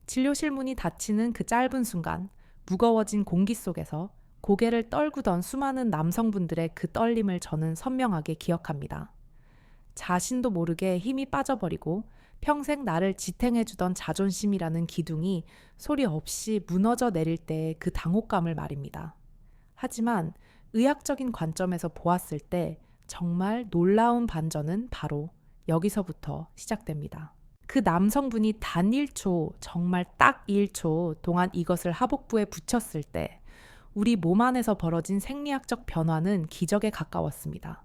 진료실 문이 닫히는 그 짧은 순간, 무거워진 공기 속에서 고개를 떨구던 수많은 남성분들의 그 떨림을 저는 선명하게 기억합니다. 자신도 모르게 힘이 빠져버리고 평생 나를 지탱해주던 자존심이라는 기둥이 소리 없이 무너져 내릴 때의 그 당혹감을 말입니다. 하지만 의학적인 관점에서 보았을 때 정말 놀라운 반전은 바로 여기서부터 시작됩니다. 그 남성분이 단 1초, 정말 딱 1초 동안 이것을 하복부에 붙였을 때 우리 몸 안에서 벌어진 생리학적 변화는 기적에 가까웠습니다.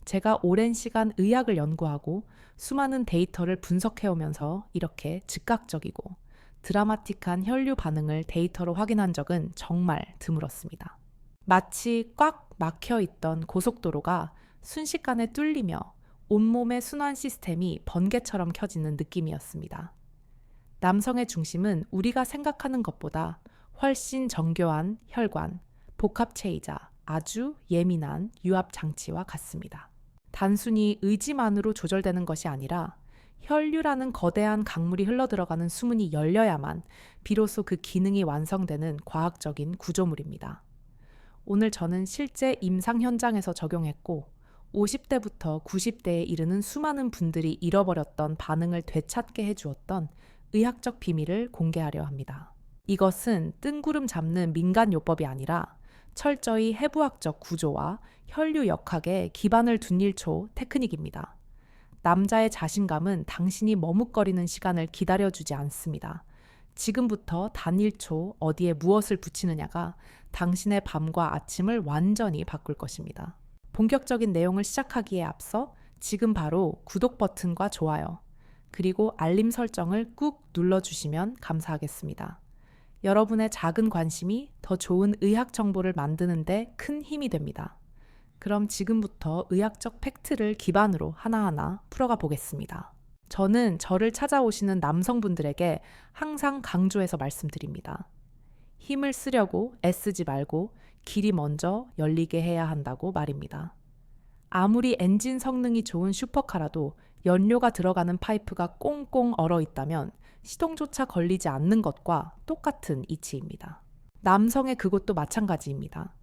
제가 오랜 시간 의학을 연구하고 수많은 데이터를 분석해오면서 이렇게 즉각적이고 드라마틱한 혈류 반응을 데이터로 확인한 적은 정말 드물었습니다. 마치 꽉 막혀 있던 고속도로가 순식간에 뚫리며 온몸의 순환 시스템이 번개처럼 켜지는 느낌이었습니다. 남성의 중심은 우리가 생각하는 것보다 훨씬 정교한 혈관, 복합체이자 아주 예민한 유압 장치와 같습니다. 단순히 의지만으로 조절되는 것이 아니라 혈류라는 거대한 강물이 흘러들어가는 수문이 열려야만 비로소 그 기능이 완성되는 과학적인 구조물입니다. 오늘 저는 실제 임상 현장에서 적용했고 50대부터 90대에 이르는 수많은 분들이 잃어버렸던 반응을 되찾게 해주었던 의학적 비밀을 공개하려 합니다. 이것은 뜬구름 잡는 민간요법이 아니라 철저히 해부학적 구조와 혈류 역학에 기반을 둔 일초 테크닉입니다. 남자의 자신감은 당신이 머뭇거리는 시간을 기다려주지 않습니다. 지금부터 단 1초 어디에 무엇을 붙이느냐가 당신의 밤과 아침을 완전히 바꿀 것입니다. 본격적인 내용을 시작하기에 앞서 지금 바로 구독 버튼과 좋아요, 그리고 알림 설정을 꾹 눌러주시면 감사하겠습니다. 여러분의 작은 관심이 더 좋은 의학 정보를 만드는 데 큰 힘이 됩니다. 그럼 지금부터 의학적 팩트를 기반으로 하나하나 풀어가 보겠습니다. 저는 저를 찾아오시는 남성분들에게 항상 강조해서 말씀드립니다. 힘을 쓰려고 애쓰지 말고 길이 먼저 열리게 해야 한다고 말입니다. 아무리 엔진 성능이 좋은 슈퍼카라도 연료가 들어가는 파이프가 꽁꽁 얼어 있다면 시동조차 걸리지 않는 것과 똑같은 이치입니다. 남성의 그것도 마찬가지입니다.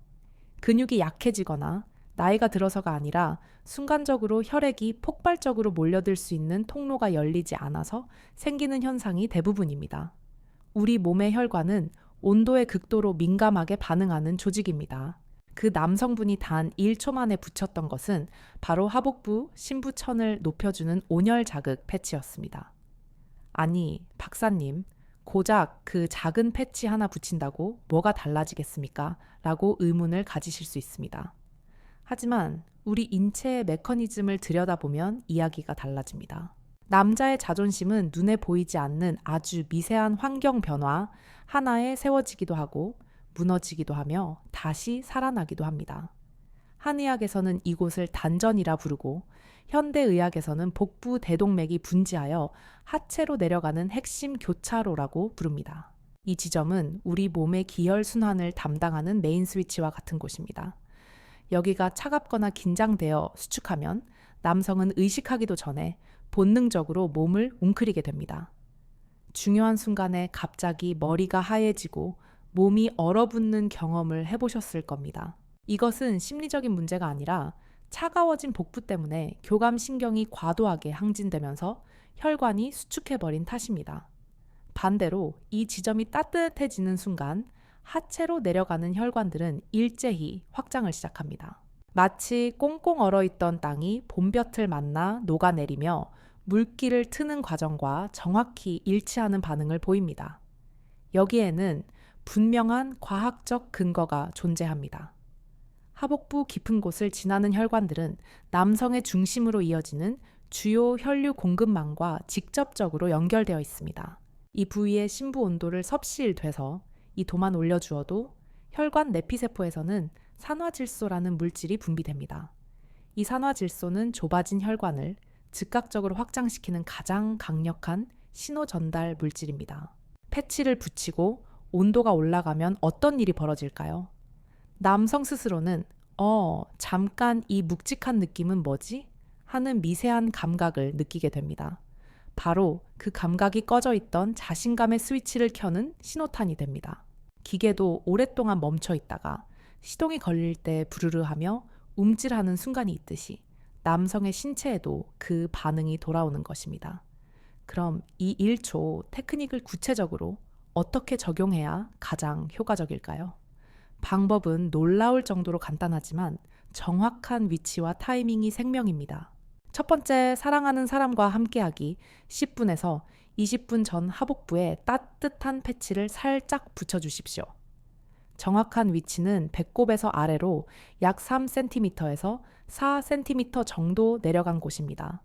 근육이 약해지거나 나이가 들어서가 아니라 순간적으로 혈액이 폭발적으로 몰려들 수 있는 통로가 열리지 않아서 생기는 현상이 대부분입니다. 우리 몸의 혈관은 온도에 극도로 민감하게 반응하는 조직입니다. 그 남성분이 단 1초 만에 붙였던 것은 바로 하복부, 심부천을 높여주는 온열 자극 패치였습니다. 아니, 박사님, 고작 그 작은 패치 하나 붙인다고 뭐가 달라지겠습니까? 라고 의문을 가지실 수 있습니다. 하지만 우리 인체의 메커니즘을 들여다보면 이야기가 달라집니다. 남자의 자존심은 눈에 보이지 않는 아주 미세한 환경 변화 하나에 세워지기도 하고 무너지기도 하며 다시 살아나기도 합니다. 한의학에서는 이곳을 단전이라 부르고 현대의학에서는 복부 대동맥이 분지하여 하체로 내려가는 핵심 교차로라고 부릅니다. 이 지점은 우리 몸의 기혈 순환을 담당하는 메인 스위치와 같은 곳입니다. 여기가 차갑거나 긴장되어 수축하면 남성은 의식하기도 전에 본능적으로 몸을 웅크리게 됩니다. 중요한 순간에 갑자기 머리가 하얘지고 몸이 얼어붙는 경험을 해보셨을 겁니다. 이것은 심리적인 문제가 아니라 차가워진 복부 때문에 교감신경이 과도하게 항진되면서 혈관이 수축해버린 탓입니다. 반대로 이 지점이 따뜻해지는 순간 하체로 내려가는 혈관들은 일제히 확장을 시작합니다. 마치 꽁꽁 얼어있던 땅이 봄볕을 만나 녹아내리며 물기를 트는 과정과 정확히 일치하는 반응을 보입니다. 여기에는 분명한 과학적 근거가 존재합니다. 하복부 깊은 곳을 지나는 혈관들은 남성의 중심으로 이어지는 주요 혈류 공급망과 직접적으로 연결되어 있습니다. 이 부위의 심부 온도를 섭씨일돼서 이 도만 올려주어도 혈관 내피세포에서는 산화질소라는 물질이 분비됩니다. 이 산화질소는 좁아진 혈관을 즉각적으로 확장시키는 가장 강력한 신호 전달 물질입니다. 패치를 붙이고 온도가 올라가면 어떤 일이 벌어질까요? 남성 스스로는 잠깐 이 묵직한 느낌은 뭐지? 하는 미세한 감각을 느끼게 됩니다. 바로 그 감각이 꺼져 있던 자신감의 스위치를 켜는 신호탄이 됩니다. 기계도 오랫동안 멈춰 있다가 시동이 걸릴 때 부르르 하며 움찔하는 순간이 있듯이 남성의 신체에도 그 반응이 돌아오는 것입니다. 그럼 이 1초 테크닉을 구체적으로 어떻게 적용해야 가장 효과적일까요? 방법은 놀라울 정도로 간단하지만 정확한 위치와 타이밍이 생명입니다. 첫 번째, 사랑하는 사람과 함께하기 10분에서 20분 전 하복부에 따뜻한 패치를 살짝 붙여주십시오. 정확한 위치는 배꼽에서 아래로 약 3cm에서 4cm 정도 내려간 곳입니다.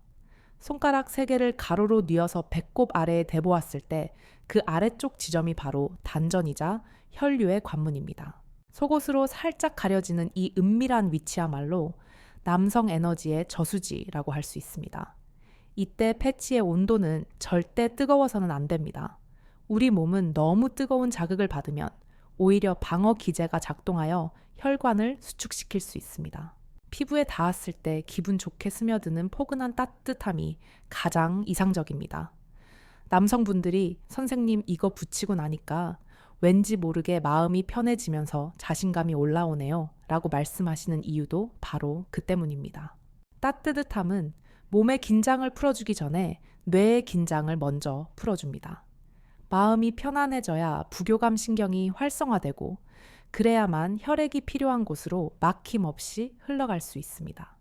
손가락 3개를 가로로 뉘어서 배꼽 아래에 대보았을 때 그 아래쪽 지점이 바로 단전이자 혈류의 관문입니다. 속옷으로 살짝 가려지는 이 은밀한 위치야말로 남성 에너지의 저수지라고 할 수 있습니다. 이때 패치의 온도는 절대 뜨거워서는 안 됩니다. 우리 몸은 너무 뜨거운 자극을 받으면 오히려 방어 기제가 작동하여 혈관을 수축시킬 수 있습니다. 피부에 닿았을 때 기분 좋게 스며드는 포근한 따뜻함이 가장 이상적입니다. 남성분들이 선생님 이거 붙이고 나니까 왠지 모르게 마음이 편해지면서 자신감이 올라오네요 라고 말씀하시는 이유도 바로 그 때문입니다. 따뜻함은 몸의 긴장을 풀어주기 전에 뇌의 긴장을 먼저 풀어줍니다. 마음이 편안해져야 부교감 신경이 활성화되고 그래야만 혈액이 필요한 곳으로 막힘없이 흘러갈 수 있습니다.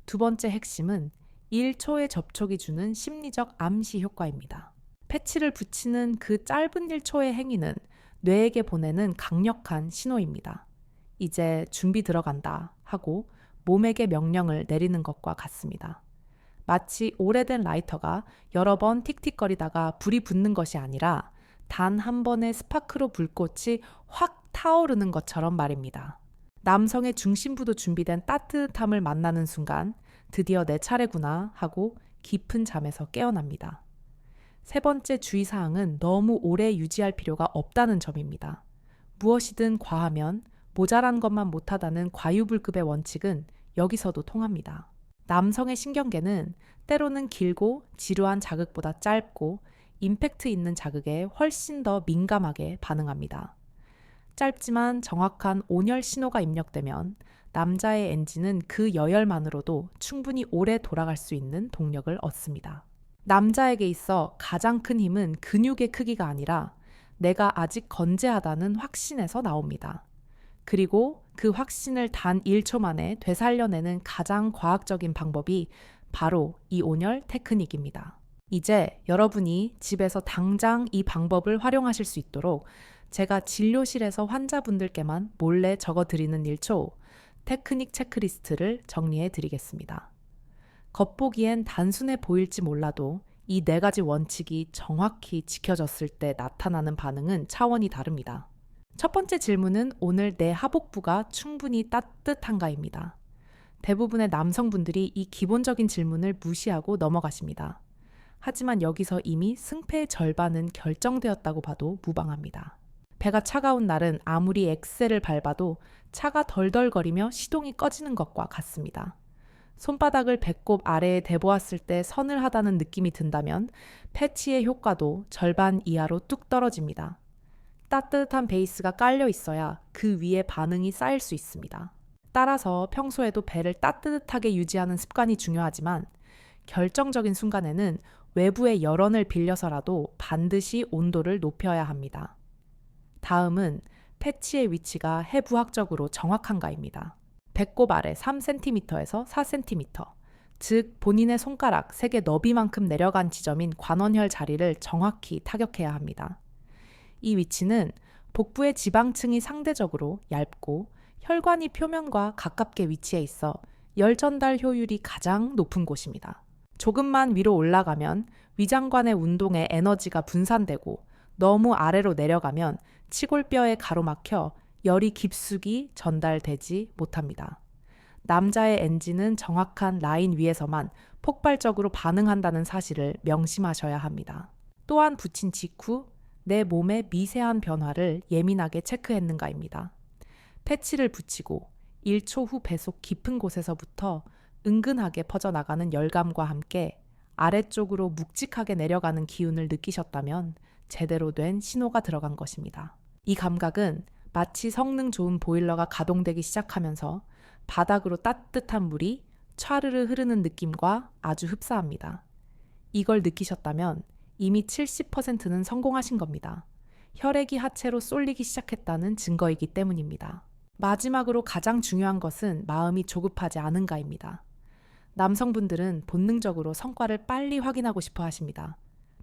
두 번째 핵심은 1초의 접촉이 주는 심리적 암시 효과입니다. 패치를 붙이는 그 짧은 1초의 행위는 뇌에게 보내는 강력한 신호입니다. 이제 준비 들어간다 하고 몸에게 명령을 내리는 것과 같습니다. 마치 오래된 라이터가 여러 번 틱틱거리다가 불이 붙는 것이 아니라 단 한 번의 스파크로 불꽃이 확 타오르는 것처럼 말입니다. 남성의 중심부도 준비된 따뜻함을 만나는 순간 드디어 내 차례구나 하고 깊은 잠에서 깨어납니다. 세 번째 주의사항은 너무 오래 유지할 필요가 없다는 점입니다. 무엇이든 과하면 모자란 것만 못하다는 과유불급의 원칙은 여기서도 통합니다. 남성의 신경계는 때로는 길고 지루한 자극보다 짧고 임팩트 있는 자극에 훨씬 더 민감하게 반응합니다. 짧지만 정확한 온열 신호가 입력되면 남자의 엔진은 그 여열만으로도 충분히 오래 돌아갈 수 있는 동력을 얻습니다. 남자에게 있어 가장 큰 힘은 근육의 크기가 아니라 내가 아직 건재하다는 확신에서 나옵니다. 그리고 그 확신을 단 1초 만에 되살려내는 가장 과학적인 방법이 바로 이 온열 테크닉입니다. 이제 여러분이 집에서 당장 이 방법을 활용하실 수 있도록 제가 진료실에서 환자분들께만 몰래 적어드리는 1초 테크닉 체크리스트를 정리해 드리겠습니다. 겉보기엔 단순해 보일지 몰라도 이 4가지 원칙이 정확히 지켜졌을 때 나타나는 반응은 차원이 다릅니다. 첫 번째 질문은 오늘 내 하복부가 충분히 따뜻한가입니다. 대부분의 남성분들이 이 기본적인 질문을 무시하고 넘어가십니다. 하지만 여기서 이미 승패의 절반은 결정되었다고 봐도 무방합니다. 배가 차가운 날은 아무리 엑셀을 밟아도 차가 덜덜거리며 시동이 꺼지는 것과 같습니다. 손바닥을 배꼽 아래에 대보았을 때 서늘하다는 느낌이 든다면 패치의 효과도 절반 이하로 뚝 떨어집니다. 따뜻한 베이스가 깔려 있어야 그 위에 반응이 쌓일 수 있습니다. 따라서 평소에도 배를 따뜻하게 유지하는 습관이 중요하지만 결정적인 순간에는 외부의 열원을 빌려서라도 반드시 온도를 높여야 합니다. 다음은 패치의 위치가 해부학적으로 정확한가입니다. 배꼽 아래 3cm에서 4cm, 즉 본인의 손가락 3개 너비만큼 내려간 지점인 관원혈 자리를 정확히 타격해야 합니다. 이 위치는 복부의 지방층이 상대적으로 얇고 혈관이 표면과 가깝게 위치해 있어 열 전달 효율이 가장 높은 곳입니다. 조금만 위로 올라가면 위장관의 운동에 에너지가 분산되고 너무 아래로 내려가면 치골뼈에 가로막혀 열이 깊숙이 전달되지 못합니다. 남자의 엔진은 정확한 라인 위에서만 폭발적으로 반응한다는 사실을 명심하셔야 합니다. 또한 붙인 직후 내 몸의 미세한 변화를 예민하게 체크했는가입니다. 패치를 붙이고 1초 후 배속 깊은 곳에서부터 은근하게 퍼져나가는 열감과 함께 아래쪽으로 묵직하게 내려가는 기운을 느끼셨다면 제대로 된 신호가 들어간 것입니다. 이 감각은 마치 성능 좋은 보일러가 가동되기 시작하면서 바닥으로 따뜻한 물이 촤르르 흐르는 느낌과 아주 흡사합니다. 이걸 느끼셨다면 이미 70%는 성공하신 겁니다. 혈액이 하체로 쏠리기 시작했다는 증거이기 때문입니다. 마지막으로 가장 중요한 것은 마음이 조급하지 않은가입니다. 남성분들은 본능적으로 성과를 빨리 확인하고 싶어 하십니다.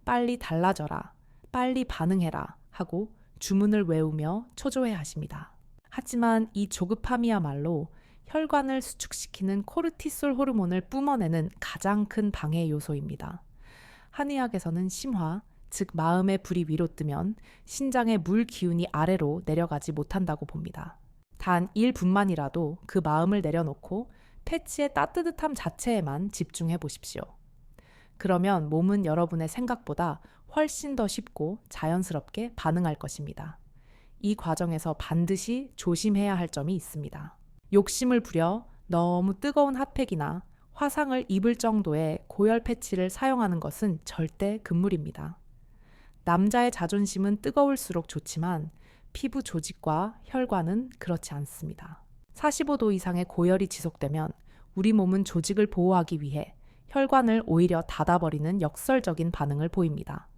빨리 달라져라, 빨리 반응해라 하고 주문을 외우며 초조해 하십니다. 하지만 이 조급함이야말로 혈관을 수축시키는 코르티솔 호르몬을 뿜어내는 가장 큰 방해 요소입니다. 한의학에서는 심화, 즉 마음의 불이 위로 뜨면 신장의 물 기운이 아래로 내려가지 못한다고 봅니다. 단 1분만이라도 그 마음을 내려놓고 패치의 따뜻함 자체에만 집중해 보십시오. 그러면 몸은 여러분의 생각보다 훨씬 더 쉽고 자연스럽게 반응할 것입니다. 이 과정에서 반드시 조심해야 할 점이 있습니다. 욕심을 부려 너무 뜨거운 핫팩이나 화상을 입을 정도의 고열 패치를 사용하는 것은 절대 금물입니다. 남자의 자존심은 뜨거울수록 좋지만 피부 조직과 혈관은 그렇지 않습니다. 45도 이상의 고열이 지속되면 우리 몸은 조직을 보호하기 위해 혈관을 오히려 닫아버리는 역설적인 반응을 보입니다.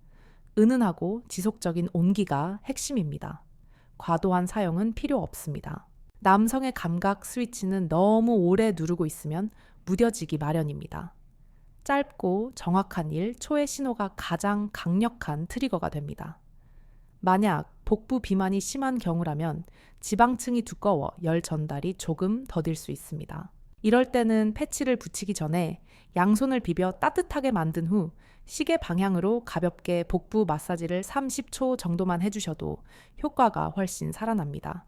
은은하고 지속적인 온기가 핵심입니다. 과도한 사용은 필요 없습니다. 남성의 감각 스위치는 너무 오래 누르고 있으면 무뎌지기 마련입니다. 짧고 정확한 1초의 신호가 가장 강력한 트리거가 됩니다. 만약 복부 비만이 심한 경우라면 지방층이 두꺼워 열 전달이 조금 더딜 수 있습니다. 이럴 때는 패치를 붙이기 전에 양손을 비벼 따뜻하게 만든 후 시계 방향으로 가볍게 복부 마사지를 30초 정도만 해주셔도 효과가 훨씬 살아납니다.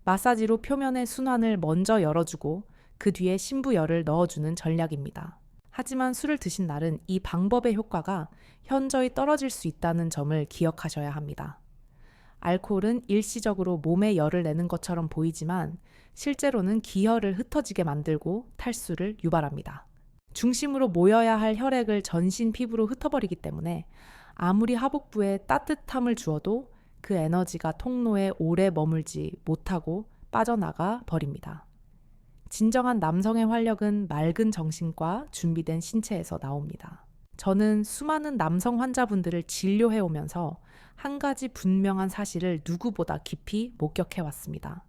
마사지로 표면의 순환을 먼저 열어주고 그 뒤에 신부열을 넣어주는 전략입니다. 하지만 술을 드신 날은 이 방법의 효과가 현저히 떨어질 수 있다는 점을 기억하셔야 합니다. 알코올은 일시적으로 몸에 열을 내는 것처럼 보이지만 실제로는 기혈을 흩어지게 만들고 탈수를 유발합니다. 중심으로 모여야 할 혈액을 전신 피부로 흩어버리기 때문에 아무리 하복부에 따뜻함을 주어도 그 에너지가 통로에 오래 머물지 못하고 빠져나가 버립니다. 진정한 남성의 활력은 맑은 정신과 준비된 신체에서 나옵니다. 저는 수많은 남성 환자분들을 진료해 오면서 한 가지 분명한 사실을 누구보다 깊이 목격해 왔습니다.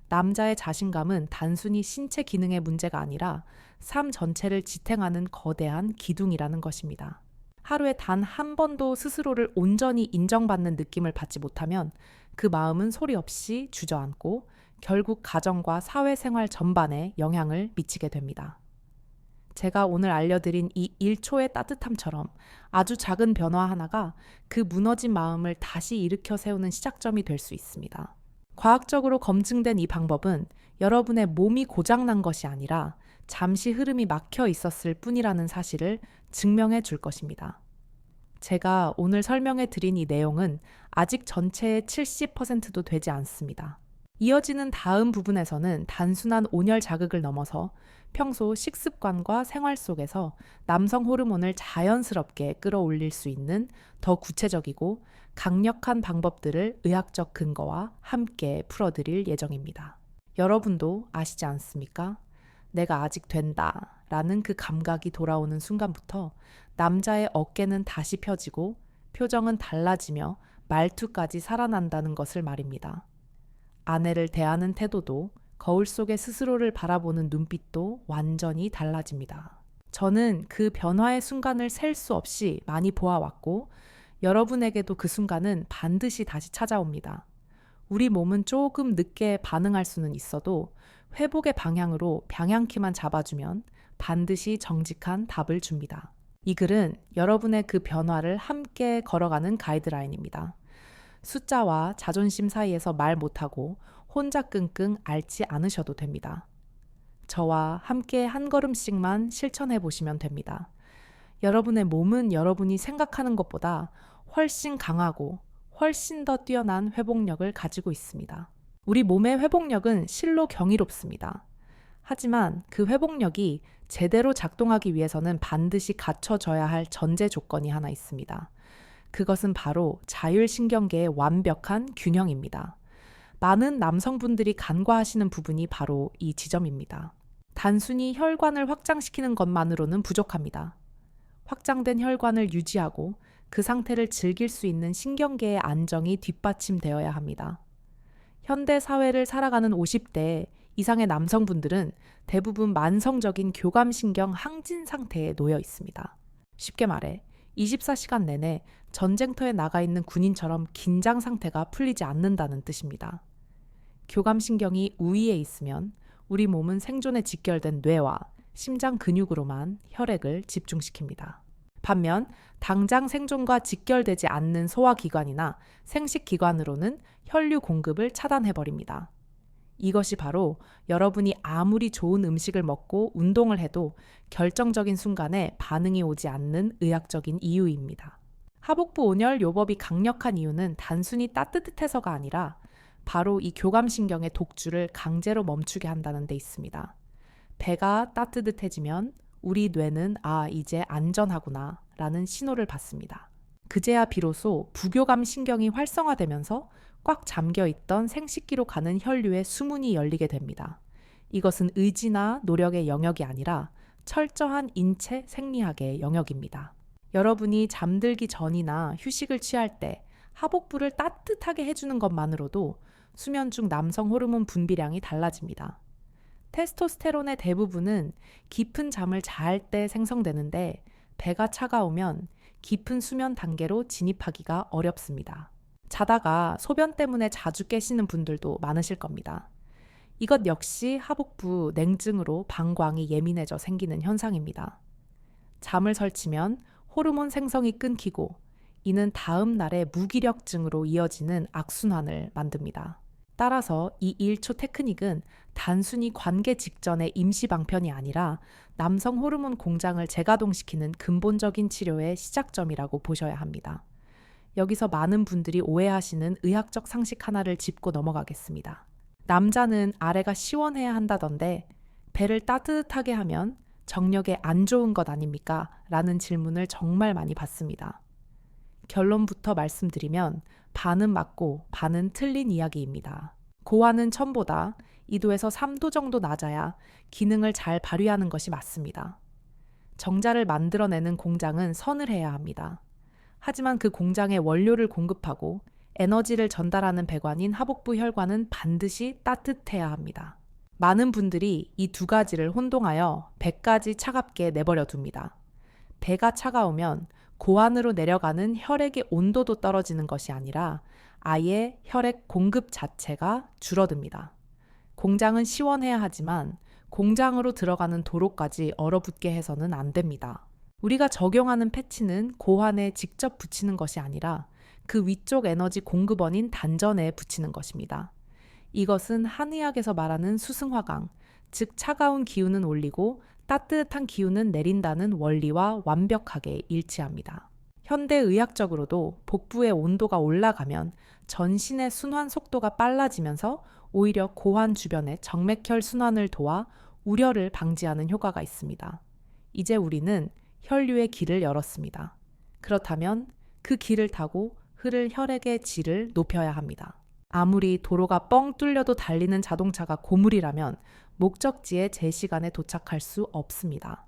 남자의 자신감은 단순히 신체 기능의 문제가 아니라 삶 전체를 지탱하는 거대한 기둥이라는 것입니다. 하루에 단 한 번도 스스로를 온전히 인정받는 느낌을 받지 못하면 그 마음은 소리 없이 주저앉고 결국 가정과 사회생활 전반에 영향을 미치게 됩니다. 제가 오늘 알려드린 이 1초의 따뜻함처럼 아주 작은 변화 하나가 그 무너진 마음을 다시 일으켜 세우는 시작점이 될 수 있습니다. 과학적으로 검증된 이 방법은 여러분의 몸이 고장난 것이 아니라 잠시 흐름이 막혀 있었을 뿐이라는 사실을 증명해 줄 것입니다. 제가 오늘 설명해 드린 이 내용은 아직 전체의 70%도 되지 않습니다. 이어지는 다음 부분에서는 단순한 온열 자극을 넘어서 평소 식습관과 생활 속에서 남성 호르몬을 자연스럽게 끌어올릴 수 있는 더 구체적이고 강력한 방법들을 의학적 근거와 함께 풀어드릴 예정입니다. 여러분도 아시지 않습니까? 내가 아직 된다 라는 그 감각이 돌아오는 순간부터 남자의 어깨는 다시 펴지고 표정은 달라지며 말투까지 살아난다는 것을 말입니다. 아내를 대하는 태도도 거울 속의 스스로를 바라보는 눈빛도 완전히 달라집니다. 저는 그 변화의 순간을 셀 수 없이 많이 보아왔고 여러분에게도 그 순간은 반드시 다시 찾아옵니다. 우리 몸은 조금 늦게 반응할 수는 있어도 회복의 방향으로 방향키만 잡아주면 반드시 정직한 답을 줍니다. 이 글은 여러분의 그 변화를 함께 걸어가는 가이드라인입니다. 숫자와 자존심 사이에서 말 못하고 혼자 끙끙 앓지 않으셔도 됩니다. 저와 함께 한 걸음씩만 실천해 보시면 됩니다. 여러분의 몸은 여러분이 생각하는 것보다 훨씬 강하고 훨씬 더 뛰어난 회복력을 가지고 있습니다. 우리 몸의 회복력은 실로 경이롭습니다. 하지만 그 회복력이 제대로 작동하기 위해서는 반드시 갖춰져야 할 전제 조건이 하나 있습니다. 그것은 바로 자율신경계의 완벽한 균형입니다. 많은 남성분들이 간과하시는 부분이 바로 이 지점입니다. 단순히 혈관을 확장시키는 것만으로는 부족합니다. 확장된 혈관을 유지하고 그 상태를 즐길 수 있는 신경계의 안정이 뒷받침되어야 합니다. 현대 사회를 살아가는 50대 이상의 남성분들은 대부분 만성적인 교감신경 항진 상태에 놓여 있습니다. 쉽게 말해 24시간 내내 전쟁터에 나가 있는 군인처럼 긴장 상태가 풀리지 않는다는 뜻입니다. 교감신경이 우위에 있으면 우리 몸은 생존에 직결된 뇌와 심장 근육으로만 혈액을 집중시킵니다. 반면 당장 생존과 직결되지 않는 소화기관이나 생식기관으로는 혈류 공급을 차단해버립니다. 이것이 바로 여러분이 아무리 좋은 음식을 먹고 운동을 해도 결정적인 순간에 반응이 오지 않는 의학적인 이유입니다. 하복부 온열 요법이 강력한 이유는 단순히 따뜻해서가 아니라 바로 이 교감신경의 독주를 강제로 멈추게 한다는 데 있습니다. 배가 따뜻해지면 우리 뇌는 이제 안전하구나 라는 신호를 받습니다. 그제야 비로소 부교감 신경이 활성화되면서 꽉 잠겨있던 생식기로 가는 혈류의 수문이 열리게 됩니다. 이것은 의지나 노력의 영역이 아니라 철저한 인체 생리학의 영역입니다. 여러분이 잠들기 전이나 휴식을 취할 때 하복부를 따뜻하게 해주는 것만으로도 수면 중 남성 호르몬 분비량이 달라집니다. 테스토스테론의 대부분은 깊은 잠을 잘 때 생성되는데 배가 차가우면 깊은 수면 단계로 진입하기가 어렵습니다. 자다가 소변 때문에 자주 깨시는 분들도 많으실 겁니다. 이것 역시 하복부 냉증으로 방광이 예민해져 생기는 현상입니다. 잠을 설치면 호르몬 생성이 끊기고 이는 다음 날의 무기력증으로 이어지는 악순환을 만듭니다. 따라서 이 1초 테크닉은 단순히 관계 직전의 임시 방편이 아니라 남성 호르몬 공장을 재가동시키는 근본적인 치료의 시작점이라고 보셔야 합니다. 여기서 많은 분들이 오해하시는 의학적 상식 하나를 짚고 넘어가겠습니다. 남자는 아래가 시원해야 한다던데 배를 따뜻하게 하면 정력에 안 좋은 것 아닙니까? 라는 질문을 정말 많이 받습니다. 결론부터 말씀드리면 반은 맞고 반은 틀린 이야기입니다. 고환은 1000보다 2도에서 3도 정도 낮아야 기능을 잘 발휘하는 것이 맞습니다. 정자를 만들어내는 공장은 서늘해야 합니다. 하지만 그 공장에 원료를 공급하고 에너지를 전달하는 배관인 하복부 혈관은 반드시 따뜻해야 합니다. 많은 분들이 이 두 가지를 혼동하여 배까지 차갑게 내버려 둡니다. 배가 차가우면 고환으로 내려가는 혈액의 온도도 떨어지는 것이 아니라 아예 혈액 공급 자체가 줄어듭니다. 공장은 시원해야 하지만 공장으로 들어가는 도로까지 얼어붙게 해서는 안 됩니다. 우리가 적용하는 패치는 고환에 직접 붙이는 것이 아니라 그 위쪽 에너지 공급원인 단전에 붙이는 것입니다. 이것은 한의학에서 말하는 수승화강, 즉 차가운 기운은 올리고 따뜻한 기운은 내린다는 원리와 완벽하게 일치합니다. 현대의학적으로도 복부의 온도가 올라가면 전신의 순환 속도가 빨라지면서 오히려 고환 주변의 정맥혈 순환을 도와 우려를 방지하는 효과가 있습니다. 이제 우리는 혈류의 길을 열었습니다. 그렇다면 그 길을 타고 흐를 혈액의 질을 높여야 합니다. 아무리 도로가 뻥 뚫려도 달리는 자동차가 고물이라면 목적지에 제 시간에 도착할 수 없습니다.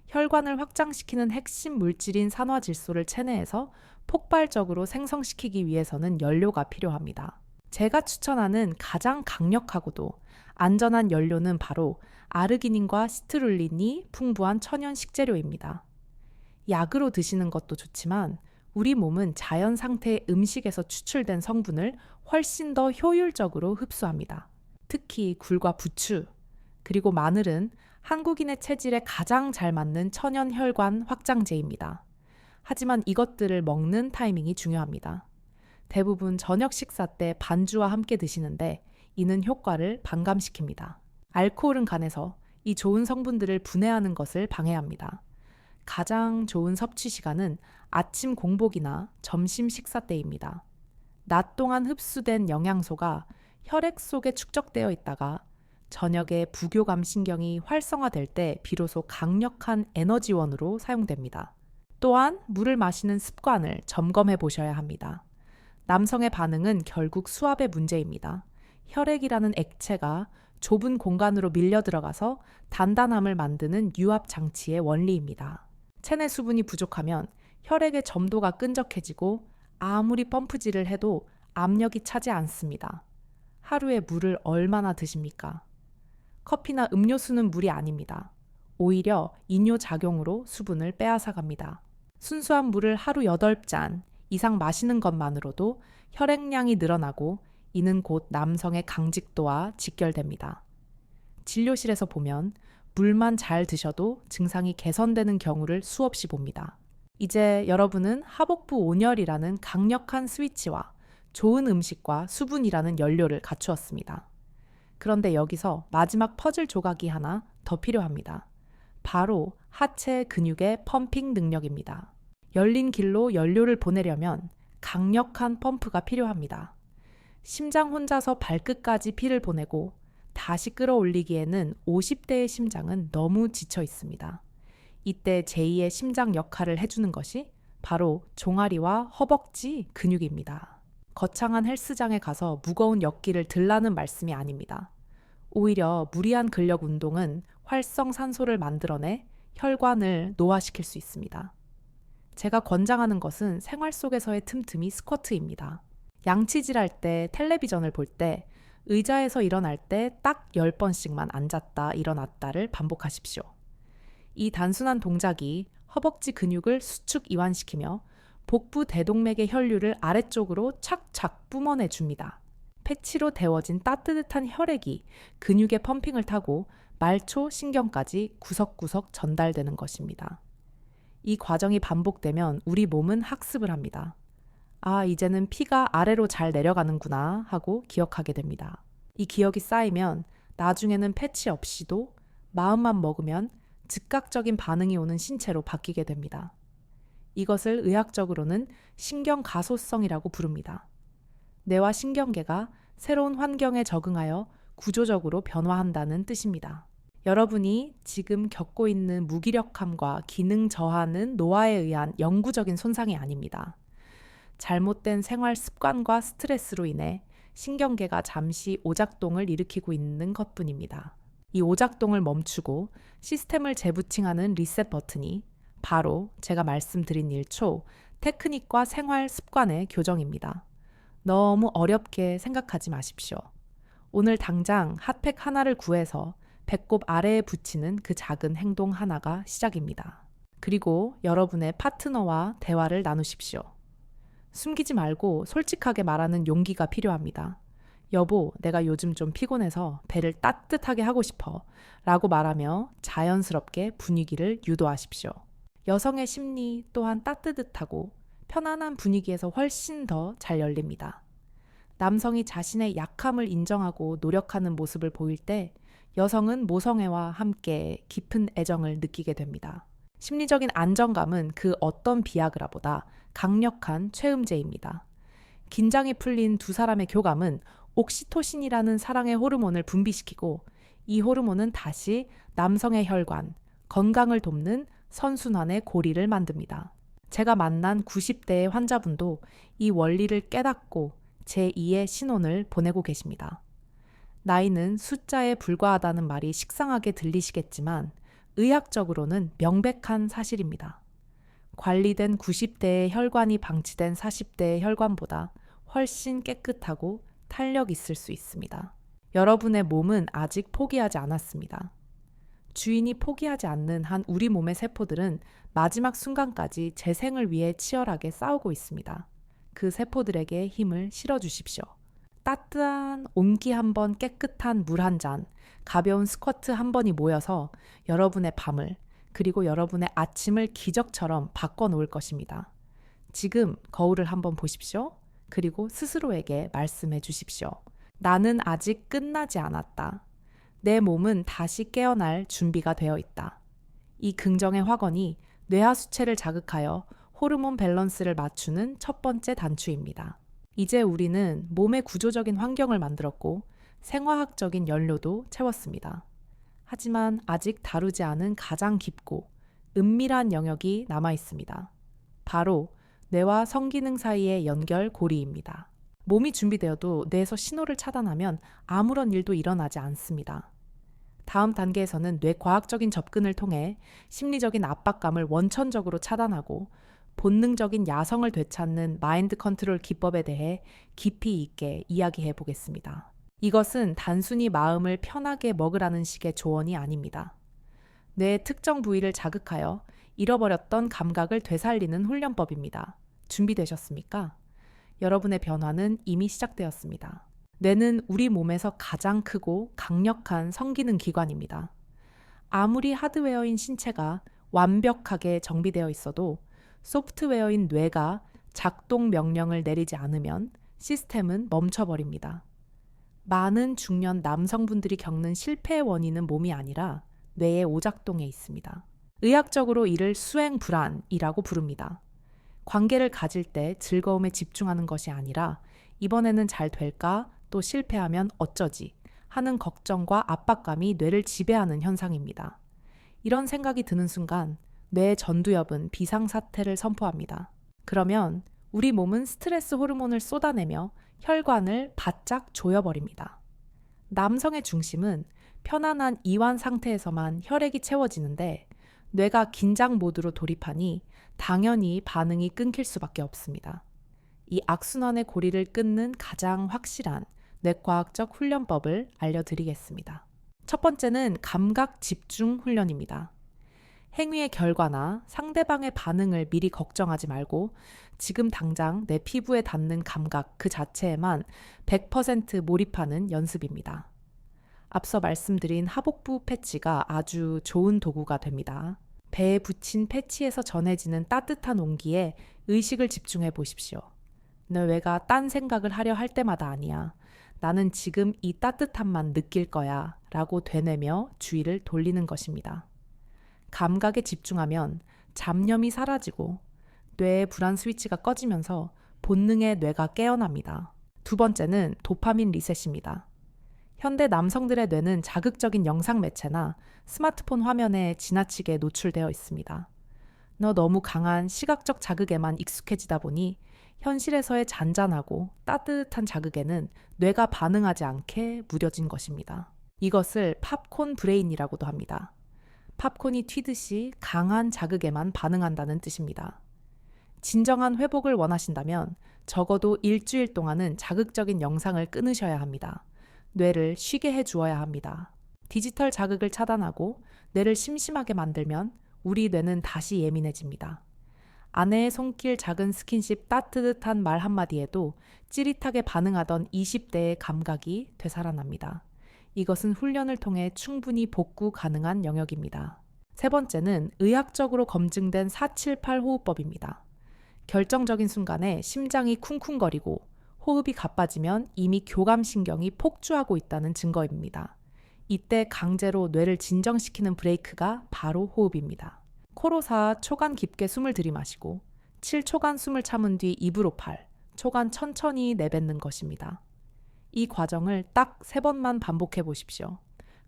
혈관을 확장시키는 핵심 물질인 산화질소를 체내에서 폭발적으로 생성시키기 위해서는 연료가 필요합니다. 제가 추천하는 가장 강력하고도 안전한 연료는 바로 아르기닌과 시트룰린이 풍부한 천연 식재료입니다. 약으로 드시는 것도 좋지만 우리 몸은 자연 상태의 음식에서 추출된 성분을 훨씬 더 효율적으로 흡수합니다. 특히 굴과 부추, 그리고 마늘은 한국인의 체질에 가장 잘 맞는 천연 혈관 확장제입니다. 하지만 이것들을 먹는 타이밍이 중요합니다. 대부분 저녁 식사 때 반주와 함께 드시는데 이는 효과를 반감시킵니다. 알코올은 간에서 이 좋은 성분들을 분해하는 것을 방해합니다. 가장 좋은 섭취 시간은 아침 공복이나 점심 식사 때입니다. 낮 동안 흡수된 영양소가 혈액 속에 축적되어 있다가 저녁에 부교감 신경이 활성화될 때 비로소 강력한 에너지원으로 사용됩니다. 또한 물을 마시는 습관을 점검해 보셔야 합니다. 남성의 반응은 결국 수압의 문제입니다. 혈액이라는 액체가 좁은 공간으로 밀려 들어가서 단단함을 만드는 유압 장치의 원리입니다. 체내 수분이 부족하면 혈액의 점도가 끈적해지고 아무리 펌프질을 해도 압력이 차지 않습니다. 하루에 물을 얼마나 드십니까? 커피나 음료수는 물이 아닙니다. 오히려 이뇨작용으로 수분을 빼앗아 갑니다. 순수한 물을 하루 8잔 이상 마시는 것만으로도 혈액량이 늘어나고 이는 곧 남성의 강직도와 직결됩니다. 진료실에서 보면 물만 잘 드셔도 증상이 개선되는 경우를 수없이 봅니다. 이제 여러분은 하복부 온열이라는 강력한 스위치와 좋은 음식과 수분이라는 연료를 갖추었습니다. 그런데 여기서 마지막 퍼즐 조각이 하나 더 필요합니다. 바로 하체 근육의 펌핑 능력입니다. 열린 길로 연료를 보내려면 강력한 펌프가 필요합니다. 심장 혼자서 발끝까지 피를 보내고 다시 끌어올리기에는 50대의 심장은 너무 지쳐 있습니다. 이때 제2의 심장 역할을 해주는 것이 바로 종아리와 허벅지 근육입니다. 거창한 헬스장에 가서 무거운 역기를 들라는 말씀이 아닙니다. 오히려 무리한 근력 운동은 활성산소를 만들어내 혈관을 노화시킬 수 있습니다. 제가 권장하는 것은 생활 속에서의 틈틈이 스쿼트입니다. 양치질할 때, 텔레비전을 볼 때, 의자에서 일어날 때 딱 10번씩만 앉았다 일어났다를 반복하십시오. 이 단순한 동작이 허벅지 근육을 수축 이완시키며 복부 대동맥의 혈류를 아래쪽으로 착착 뿜어내 줍니다. 패치로 데워진 따뜻한 혈액이 근육의 펌핑을 타고 말초 신경까지 구석구석 전달되는 것입니다. 이 과정이 반복되면 우리 몸은 학습을 합니다. 아, 이제는 피가 아래로 잘 내려가는구나 하고 기억하게 됩니다. 이 기억이 쌓이면 나중에는 패치 없이도 마음만 먹으면 즉각적인 반응이 오는 신체로 바뀌게 됩니다. 이것을 의학적으로는 신경가소성이라고 부릅니다. 뇌와 신경계가 새로운 환경에 적응하여 구조적으로 변화한다는 뜻입니다. 여러분이 지금 겪고 있는 무기력함과 기능 저하는 노화에 의한 영구적인 손상이 아닙니다. 잘못된 생활 습관과 스트레스로 인해 신경계가 잠시 오작동을 일으키고 있는 것뿐입니다. 이 오작동을 멈추고 시스템을 재부팅하는 리셋 버튼이 바로 제가 말씀드린 1초 테크닉과 생활 습관의 교정입니다. 너무 어렵게 생각하지 마십시오. 오늘 당장 핫팩 하나를 구해서 배꼽 아래에 붙이는 그 작은 행동 하나가 시작입니다. 그리고 여러분의 파트너와 대화를 나누십시오. 숨기지 말고 솔직하게 말하는 용기가 필요합니다. 여보, 내가 요즘 좀 피곤해서 배를 따뜻하게 하고 싶어 라고 말하며 자연스럽게 분위기를 유도하십시오. 여성의 심리 또한 따뜻하고 편안한 분위기에서 훨씬 더 잘 열립니다. 남성이 자신의 약함을 인정하고 노력하는 모습을 보일 때 여성은 모성애와 함께 깊은 애정을 느끼게 됩니다. 심리적인 안정감은 그 어떤 비아그라보다 강력한 최음제입니다. 긴장이 풀린 두 사람의 교감은 옥시토신이라는 사랑의 호르몬을 분비시키고 이 호르몬은 다시 남성의 혈관, 건강을 돕는 선순환의 고리를 만듭니다. 제가 만난 90대의 환자분도 이 원리를 깨닫고 제2의 신혼을 보내고 계십니다. 나이는 숫자에 불과하다는 말이 식상하게 들리시겠지만 의학적으로는 명백한 사실입니다. 관리된 90대의 혈관이 방치된 40대의 혈관보다 훨씬 깨끗하고 탄력 있을 수 있습니다. 여러분의 몸은 아직 포기하지 않았습니다. 주인이 포기하지 않는 한 우리 몸의 세포들은 마지막 순간까지 재생을 위해 치열하게 싸우고 있습니다. 그 세포들에게 힘을 실어주십시오. 따뜻한 온기 한 번, 깨끗한 물 한 잔, 가벼운 스쿼트 한 번이 모여서 여러분의 밤을 그리고 여러분의 아침을 기적처럼 바꿔놓을 것입니다. 지금 거울을 한번 보십시오. 그리고 스스로에게 말씀해 주십시오. 나는 아직 끝나지 않았다. 내 몸은 다시 깨어날 준비가 되어 있다. 이 긍정의 확언이 뇌하수체를 자극하여 호르몬 밸런스를 맞추는 첫 번째 단추입니다. 이제 우리는 몸의 구조적인 환경을 만들었고 생화학적인 연료도 채웠습니다. 하지만 아직 다루지 않은 가장 깊고 은밀한 영역이 남아 있습니다. 바로 뇌와 성기능 사이의 연결고리입니다. 몸이 준비되어도 뇌에서 신호를 차단하면 아무런 일도 일어나지 않습니다. 다음 단계에서는 뇌과학적인 접근을 통해 심리적인 압박감을 원천적으로 차단하고 본능적인 야성을 되찾는 마인드 컨트롤 기법에 대해 깊이 있게 이야기해 보겠습니다. 이것은 단순히 마음을 편하게 먹으라는 식의 조언이 아닙니다. 뇌의 특정 부위를 자극하여 잃어버렸던 감각을 되살리는 훈련법입니다. 준비되셨습니까? 여러분의 변화는 이미 시작되었습니다. 뇌는 우리 몸에서 가장 크고 강력한 성기능 기관입니다. 아무리 하드웨어인 신체가 완벽하게 정비되어 있어도 소프트웨어인 뇌가 작동 명령을 내리지 않으면 시스템은 멈춰버립니다. 많은 중년 남성분들이 겪는 실패의 원인은 몸이 아니라 뇌의 오작동에 있습니다. 의학적으로 이를 수행불안이라고 부릅니다. 관계를 가질 때 즐거움에 집중하는 것이 아니라 이번에는 잘 될까? 또 실패하면 어쩌지? 하는 걱정과 압박감이 뇌를 지배하는 현상입니다. 이런 생각이 드는 순간 뇌의 전두엽은 비상사태를 선포합니다. 그러면 우리 몸은 스트레스 호르몬을 쏟아내며 혈관을 바짝 조여버립니다. 남성의 중심은 편안한 이완 상태에서만 혈액이 채워지는데 뇌가 긴장 모드로 돌입하니 당연히 반응이 끊길 수밖에 없습니다. 이 악순환의 고리를 끊는 가장 확실한 뇌과학적 훈련법을 알려드리겠습니다. 첫 번째는 감각 집중 훈련입니다. 행위의 결과나 상대방의 반응을 미리 걱정하지 말고 지금 당장 내 피부에 닿는 감각 그 자체에만 100% 몰입하는 연습입니다. 앞서 말씀드린 하복부 패치가 아주 좋은 도구가 됩니다. 배에 붙인 패치에서 전해지는 따뜻한 온기에 의식을 집중해 보십시오. 너 왜가 딴 생각을 하려 할 때마다 아니야. 나는 지금 이 따뜻함만 느낄 거야 라고 되뇌며 주의를 돌리는 것입니다. 감각에 집중하면 잡념이 사라지고 뇌의 불안 스위치가 꺼지면서 본능의 뇌가 깨어납니다. 두 번째는 도파민 리셋입니다. 현대 남성들의 뇌는 자극적인 영상 매체나 스마트폰 화면에 지나치게 노출되어 있습니다. 너 너무 강한 시각적 자극에만 익숙해지다 보니 현실에서의 잔잔하고 따뜻한 자극에는 뇌가 반응하지 않게 무뎌진 것입니다. 이것을 팝콘 브레인이라고도 합니다. 팝콘이 튀듯이 강한 자극에만 반응한다는 뜻입니다. 진정한 회복을 원하신다면 적어도 일주일 동안은 자극적인 영상을 끊으셔야 합니다. 뇌를 쉬게 해주어야 합니다. 디지털 자극을 차단하고 뇌를 심심하게 만들면 우리 뇌는 다시 예민해집니다. 아내의 손길 작은 스킨십 따뜻한 말 한마디에도 찌릿하게 반응하던 20대의 감각이 되살아납니다. 이것은 훈련을 통해 충분히 복구 가능한 영역입니다. 세 번째는 의학적으로 검증된 478 호흡법입니다. 결정적인 순간에 심장이 쿵쿵거리고 호흡이 가빠지면 이미 교감신경이 폭주하고 있다는 증거입니다. 이때 강제로 뇌를 진정시키는 브레이크가 바로 호흡입니다. 코로 4 초간 깊게 숨을 들이마시고 7초간 숨을 참은 뒤 입으로 8 초간 천천히 내뱉는 것입니다. 이 과정을 딱 3번만 반복해 보십시오.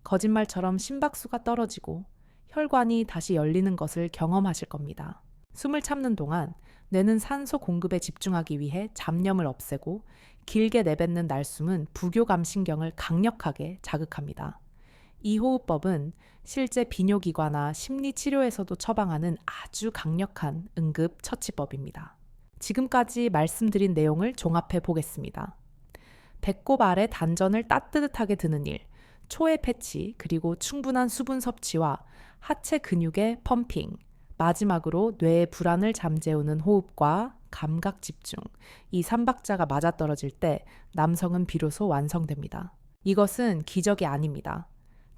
거짓말처럼 심박수가 떨어지고 혈관이 다시 열리는 것을 경험하실 겁니다. 숨을 참는 동안 뇌는 산소 공급에 집중하기 위해 잡념을 없애고 길게 내뱉는 날숨은 부교감 신경을 강력하게 자극합니다. 이 호흡법은 실제 비뇨기과나 심리치료에서도 처방하는 아주 강력한 응급 처치법입니다. 지금까지 말씀드린 내용을 종합해 보겠습니다. 배꼽 아래 단전을 따뜻하게 드는 일, 초의 패치, 그리고 충분한 수분 섭취와 하체 근육의 펌핑, 마지막으로 뇌의 불안을 잠재우는 호흡과 감각 집중, 이 3박자가 맞아떨어질 때 남성은 비로소 완성됩니다. 이것은 기적이 아닙니다.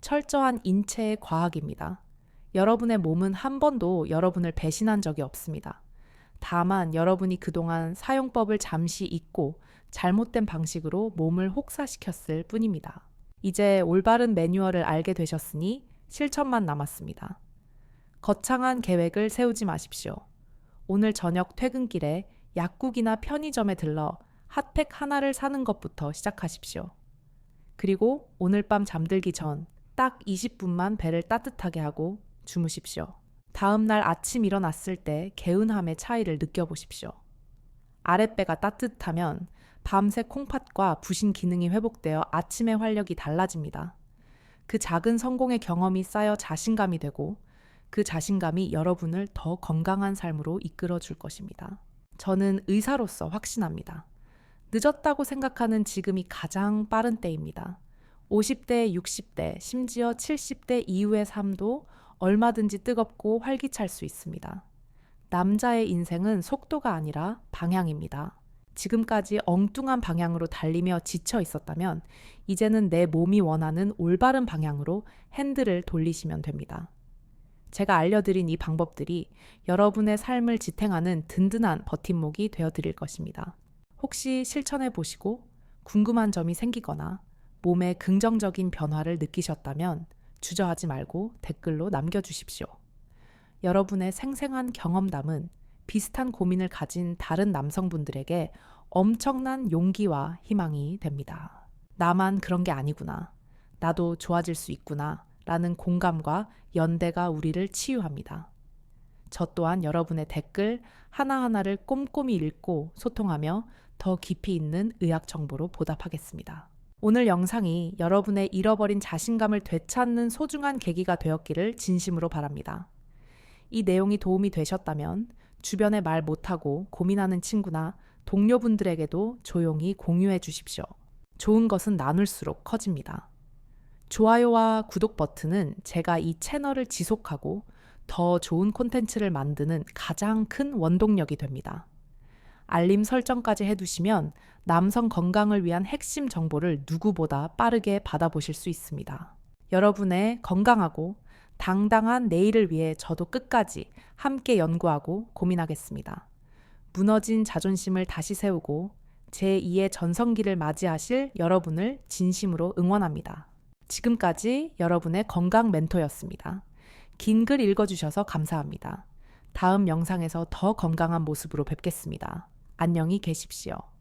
철저한 인체의 과학입니다. 여러분의 몸은 한 번도 여러분을 배신한 적이 없습니다. 다만 여러분이 그동안 사용법을 잠시 잊고 잘못된 방식으로 몸을 혹사시켰을 뿐입니다. 이제 올바른 매뉴얼을 알게 되셨으니 실천만 남았습니다. 거창한 계획을 세우지 마십시오. 오늘 저녁 퇴근길에 약국이나 편의점에 들러 핫팩 하나를 사는 것부터 시작하십시오. 그리고 오늘 밤 잠들기 전 딱 20분만 배를 따뜻하게 하고 주무십시오. 다음 날 아침 일어났을 때 개운함의 차이를 느껴보십시오. 아랫배가 따뜻하면 밤새 콩팥과 부신 기능이 회복되어 아침의 활력이 달라집니다. 그 작은 성공의 경험이 쌓여 자신감이 되고 그 자신감이 여러분을 더 건강한 삶으로 이끌어 줄 것입니다. 저는 의사로서 확신합니다. 늦었다고 생각하는 지금이 가장 빠른 때입니다. 50대, 60대, 심지어 70대 이후의 삶도 얼마든지 뜨겁고 활기찰 수 있습니다. 남자의 인생은 속도가 아니라 방향입니다. 지금까지 엉뚱한 방향으로 달리며 지쳐 있었다면 이제는 내 몸이 원하는 올바른 방향으로 핸들을 돌리시면 됩니다. 제가 알려드린 이 방법들이 여러분의 삶을 지탱하는 든든한 버팀목이 되어드릴 것입니다. 혹시 실천해 보시고 궁금한 점이 생기거나 몸에 긍정적인 변화를 느끼셨다면 주저하지 말고 댓글로 남겨주십시오. 여러분의 생생한 경험담은 비슷한 고민을 가진 다른 남성분들에게 엄청난 용기와 희망이 됩니다. 나만 그런 게 아니구나. 나도 좋아질 수 있구나. 라는 공감과 연대가 우리를 치유합니다. 저 또한 여러분의 댓글 하나하나를 꼼꼼히 읽고 소통하며 더 깊이 있는 의학 정보로 보답하겠습니다. 오늘 영상이 여러분의 잃어버린 자신감을 되찾는 소중한 계기가 되었기를 진심으로 바랍니다. 이 내용이 도움이 되셨다면 주변에 말 못하고 고민하는 친구나 동료분들에게도 조용히 공유해 주십시오. 좋은 것은 나눌수록 커집니다. 좋아요와 구독 버튼은 제가 이 채널을 지속하고 더 좋은 콘텐츠를 만드는 가장 큰 원동력이 됩니다. 알림 설정까지 해두시면 남성 건강을 위한 핵심 정보를 누구보다 빠르게 받아보실 수 있습니다. 여러분의 건강하고 당당한 내일을 위해 저도 끝까지 함께 연구하고 고민하겠습니다. 무너진 자존심을 다시 세우고 제2의 전성기를 맞이하실 여러분을 진심으로 응원합니다. 지금까지 여러분의 건강 멘토였습니다. 긴 글 읽어주셔서 감사합니다. 다음 영상에서 더 건강한 모습으로 뵙겠습니다. 안녕히 계십시오.